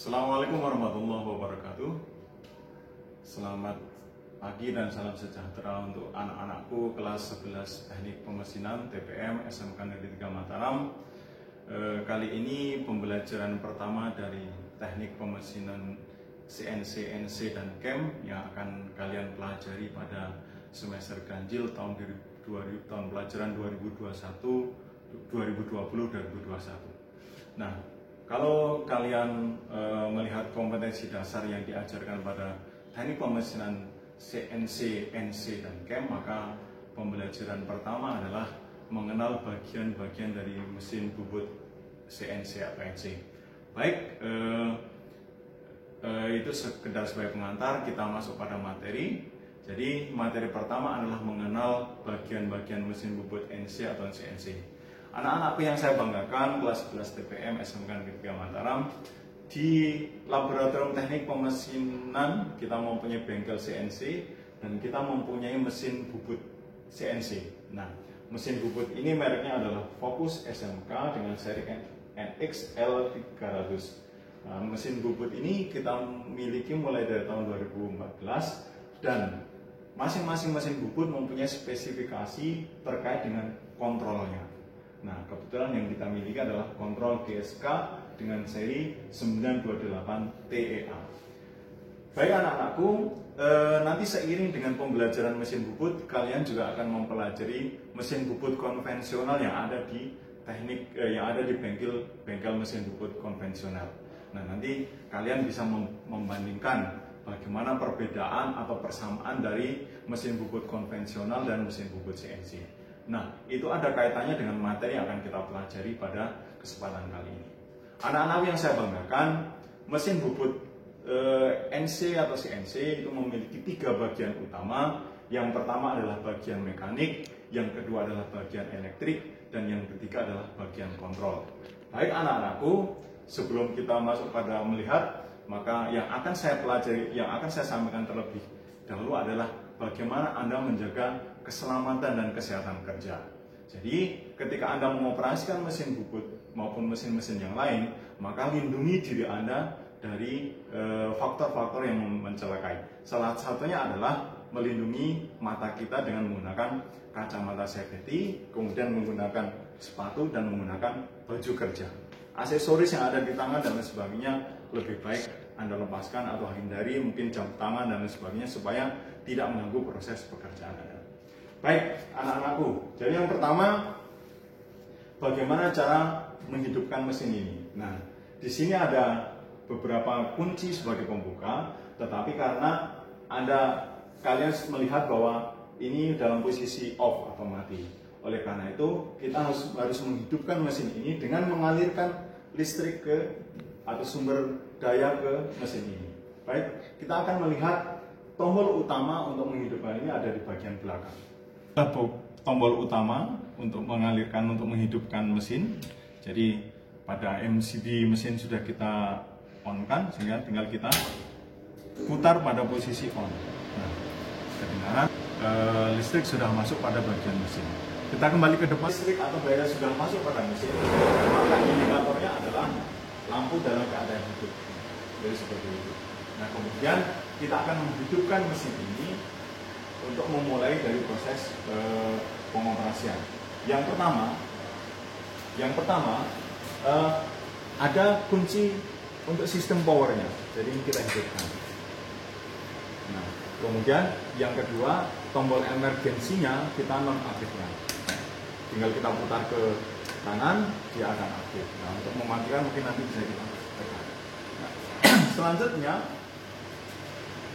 Assalamualaikum warahmatullahi wabarakatuh. Selamat pagi dan salam sejahtera untuk anak-anakku kelas 11 Teknik Pemesinan TPM SMK Negeri 3 Mataram. Kali ini pembelajaran pertama dari Teknik Pemesinan CNC, NC, dan CAM yang akan kalian pelajari pada semester ganjil tahun pelajaran 2021-2020-2021. Nah, kalau kalian melihat kompetensi dasar yang diajarkan pada Teknik Pemesinan CNC, NC, dan CAM, maka pembelajaran pertama adalah mengenal bagian-bagian dari mesin bubut CNC atau NC. Baik, itu sekedar sebagai pengantar. Kita masuk pada materi. Jadi materi pertama adalah mengenal bagian-bagian mesin bubut NC atau CNC. Anak-anakku yang saya banggakan, kelas 11 TPM SMK Negeri 3 Mataram, di Laboratorium Teknik Pemesinan kita mempunyai bengkel CNC dan kita mempunyai mesin bubut CNC. Nah, mesin bubut ini mereknya adalah Focus SMK dengan seri NXL300. Nah, mesin bubut ini kita miliki mulai dari tahun 2014 dan masing-masing mesin bubut mempunyai spesifikasi terkait dengan kontrolnya. Nah, kebetulan yang kita miliki adalah kontrol GSK dengan seri 928TEA. Baik anak-anakku, nanti seiring dengan pembelajaran mesin bubut, kalian juga akan mempelajari mesin bubut konvensional yang ada di bengkel mesin bubut konvensional. Nah, nanti kalian bisa membandingkan bagaimana perbedaan atau persamaan dari mesin bubut konvensional dan mesin bubut CNC. Nah, itu ada kaitannya dengan materi yang akan kita pelajari pada kesempatan kali ini. Anak-anak yang saya banggakan, mesin bubut NC atau CNC itu memiliki 3 bagian utama. Yang pertama adalah bagian mekanik, yang kedua adalah bagian elektrik, dan yang ketiga adalah bagian kontrol. Baik anak-anakku, sebelum kita masuk pada melihat, maka yang akan saya pelajari, yang akan saya sampaikan terlebih dahulu adalah bagaimana Anda menjaga keselamatan dan kesehatan kerja. Jadi, ketika Anda mengoperasikan mesin bubut maupun mesin-mesin yang lain, maka lindungi diri Anda dari faktor-faktor yang mencelakai. Salah satunya adalah melindungi mata kita dengan menggunakan kacamata safety, kemudian menggunakan sepatu dan menggunakan baju kerja. Aksesoris yang ada di tangan dan lain sebagainya lebih baik Anda lepaskan atau hindari, mungkin jam tangan dan lain sebagainya, supaya tidak mengganggu proses pekerjaan Anda. Baik, anak-anakku. Jadi yang pertama, bagaimana cara menghidupkan mesin ini. Nah, di sini ada beberapa kunci sebagai pembuka, tetapi karena kalian melihat bahwa ini dalam posisi off atau mati. Oleh karena itu, kita harus menghidupkan mesin ini dengan mengalirkan listrik atau sumber daya ke mesin ini. Baik, kita akan melihat tombol utama untuk menghidupkan ini ada di bagian belakang. Tombol utama untuk menghidupkan mesin. Jadi pada MCB mesin sudah kita on-kan, sehingga tinggal kita putar pada posisi on. Nah, kedengaran listrik sudah masuk pada bagian mesin. Kita kembali ke depan. Listrik atau daya sudah masuk pada mesin, maka indikatornya adalah lampu dalam keadaan hidup. Jadi seperti itu. Nah, kemudian kita akan menghidupkan mesin ini untuk memulai dari proses pengoperasian. Yang pertama ada kunci untuk sistem powernya. Jadi ini kita hidupkan. Nah, kemudian yang kedua, tombol emergensinya kita nonaktifkan. Tinggal kita putar ke kanan, dia akan aktif. Nah, untuk mematikan mungkin nanti bisa kita tekan. Nah, selanjutnya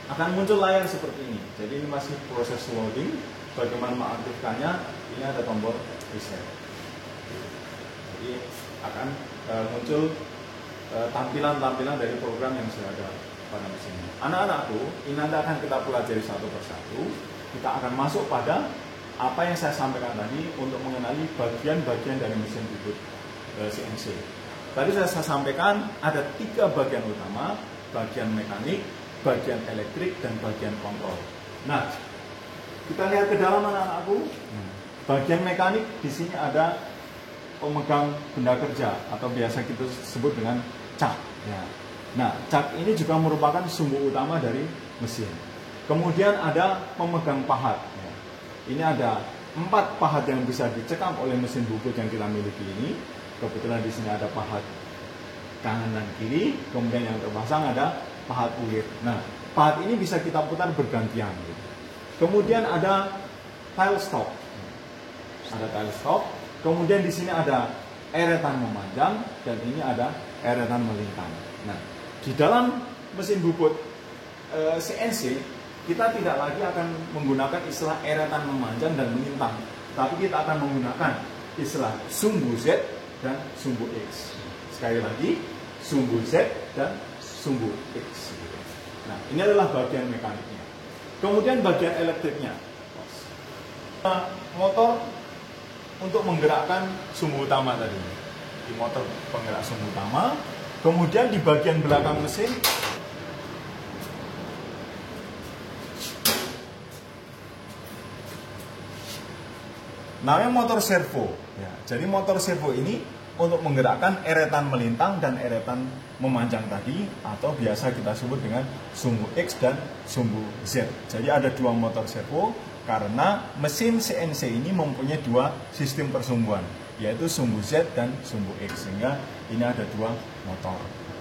akan muncul layar seperti ini. Jadi ini masih proses loading. Bagaimana mengaktifkannya? Ini ada tombol reset. Jadi akan muncul tampilan-tampilan dari program yang sudah ada pada mesin ini. Anak-anakku, ini nanti akan kita pelajari satu persatu. Kita akan masuk pada apa yang saya sampaikan tadi untuk mengenali bagian-bagian dari mesin bubut CNC. Tadi saya sampaikan ada 3 bagian utama, bagian mekanik, bagian elektrik, dan bagian kontrol. Nah, kita lihat ke dalam anak-anakku. Bagian mekanik di sini ada pemegang benda kerja atau biasa kita sebut dengan cak. Ya. Nah, cak ini juga merupakan sumbu utama dari mesin. Kemudian ada pemegang pahat. Ini ada 4 pahat yang bisa dicekam oleh mesin bubut yang kita miliki ini. Kebetulan di sini ada pahat kanan dan kiri. Kemudian yang terpasang ada pahat ulir. Nah, pahat ini bisa kita putar bergantian. Kemudian ada tail stop. Ada tail stop. Kemudian di sini ada eretan memanjang dan ini ada eretan melintang. Nah, di dalam mesin bubut CNC kita tidak lagi akan menggunakan istilah eretan memanjang dan melintang, tapi kita akan menggunakan istilah sumbu Z dan sumbu X. Sekali lagi, sumbu Z dan sumbu X. Nah, ini adalah bagian mekaniknya. Kemudian bagian elektriknya, motor untuk menggerakkan sumbu utama tadi. Di motor penggerak sumbu utama. Kemudian di bagian belakang mesin namanya motor servo. Ya, jadi motor servo ini untuk menggerakkan eretan melintang dan eretan memanjang tadi, atau biasa kita sebut dengan sumbu X dan sumbu Z. Jadi ada 2 motor servo karena mesin CNC ini mempunyai 2 sistem persumbuan, yaitu sumbu Z dan sumbu X, sehingga ini ada 2 motor.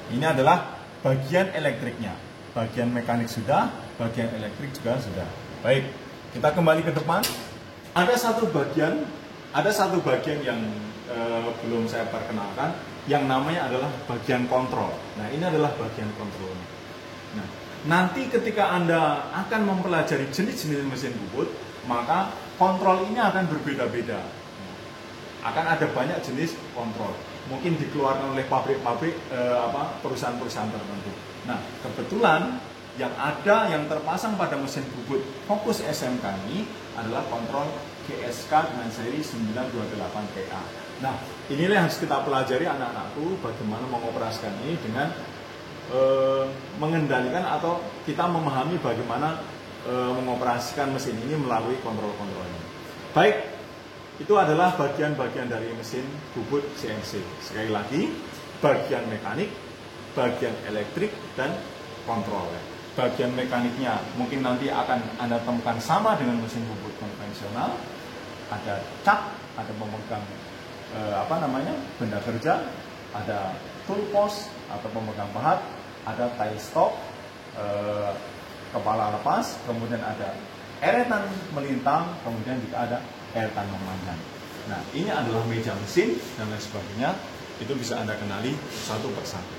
Ini adalah bagian elektriknya. Bagian mekanik sudah, bagian elektrik juga sudah. Baik, kita kembali ke depan. Ada satu bagian yang belum saya perkenalkan, yang namanya adalah bagian kontrol. Nah, ini adalah bagian kontrolnya. Nah, nanti ketika Anda akan mempelajari jenis-jenis mesin bubut, maka kontrol ini akan berbeda-beda. Akan ada banyak jenis kontrol. Mungkin dikeluarkan oleh pabrik-pabrik perusahaan-perusahaan tertentu. Nah, kebetulan yang terpasang pada mesin bubut Fokus SMK ini adalah kontrol GSK dengan seri 928PA. Nah, inilah yang harus kita pelajari anak-anakku, bagaimana mengoperasikan ini dengan mengendalikan atau kita memahami bagaimana mengoperasikan mesin ini melalui kontrol-kontrol ini. Baik, itu adalah bagian-bagian dari mesin bubut CNC. Sekali lagi, bagian mekanik, bagian elektrik, dan kontrol. Bagian mekaniknya mungkin nanti akan Anda temukan sama dengan mesin bubut konvensional. Ada cak, ada pemegang benda kerja, ada tool post atau pemegang pahat, ada tail stop, kepala lepas, kemudian ada eretan melintang, kemudian juga ada eretan memanjang. Nah, ini adalah meja mesin dan lain sebagainya. Itu bisa Anda kenali satu persatu.